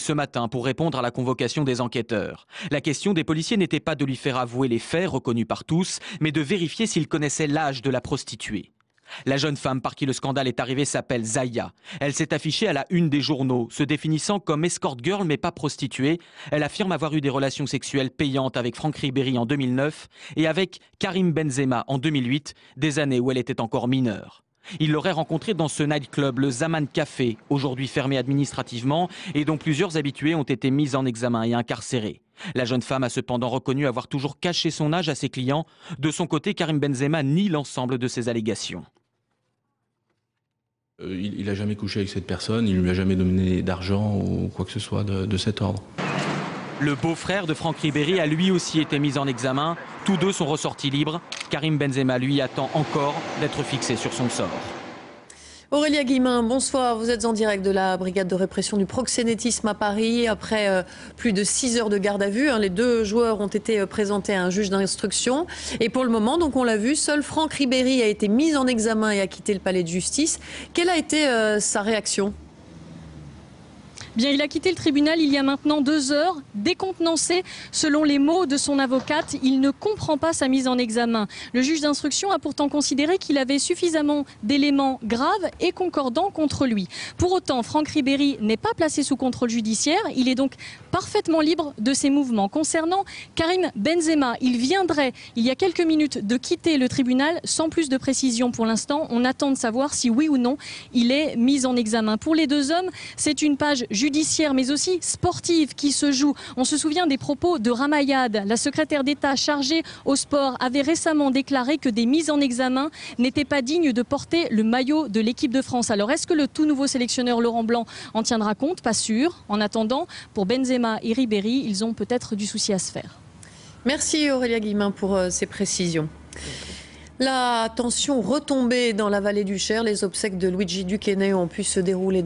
ce matin pour répondre à la convocation des enquêteurs. La question des policiers n'était pas de lui faire avouer les faits reconnus par tous, mais de vérifier s'il connaissait l'âge de la prostituée. La jeune femme par qui le scandale est arrivé s'appelle Zaya. Elle s'est affichée à la une des journaux, se définissant comme escort girl mais pas prostituée. Elle affirme avoir eu des relations sexuelles payantes avec Franck Ribéry en 2009 et avec Karim Benzema en 2008, des années où elle était encore mineure. Il l'aurait rencontré dans ce nightclub, le Zaman Café, aujourd'hui fermé administrativement et dont plusieurs habitués ont été mis en examen et incarcérés. La jeune femme a cependant reconnu avoir toujours caché son âge à ses clients. De son côté, Karim Benzema nie l'ensemble de ces allégations. Il n'a jamais couché avec cette personne, il ne lui a jamais donné d'argent ou quoi que ce soit de cet ordre. Le beau-frère de Franck Ribéry a lui aussi été mis en examen. Tous deux sont ressortis libres. Karim Benzema, lui, attend encore d'être fixé sur son sort. Aurélia Guillemin, bonsoir. Vous êtes en direct de la brigade de répression du proxénétisme à Paris. Après plus de 6 heures de garde à vue, les deux joueurs ont été présentés à un juge d'instruction. Et pour le moment, donc on l'a vu, seul Franck Ribéry a été mis en examen et a quitté le palais de justice. Quelle a été sa réaction ? Bien, il a quitté le tribunal il y a maintenant 2 heures, décontenancé. Selon les mots de son avocate, il ne comprend pas sa mise en examen. Le juge d'instruction a pourtant considéré qu'il avait suffisamment d'éléments graves et concordants contre lui. Pour autant, Franck Ribéry n'est pas placé sous contrôle judiciaire. Il est donc parfaitement libre de ses mouvements. Concernant Karim Benzema, il viendrait, il y a quelques minutes, de quitter le tribunal sans plus de précision pour l'instant. On attend de savoir si oui ou non il est mis en examen. Pour les deux hommes, c'est une page judiciaire mais aussi sportive qui se joue. On se souvient des propos de Ramayad. La secrétaire d'État chargée au sport avait récemment déclaré que des mises en examen n'étaient pas dignes de porter le maillot de l'équipe de France. Alors est-ce que le tout nouveau sélectionneur Laurent Blanc en tiendra compte? Pas sûr. En attendant, pour Benzema et Ribéry, ils ont peut-être du souci à se faire. Merci Aurélia Guillemin pour ces précisions. La tension retombée dans la vallée du Cher. Les obsèques de Luigi Duchesne ont pu se dérouler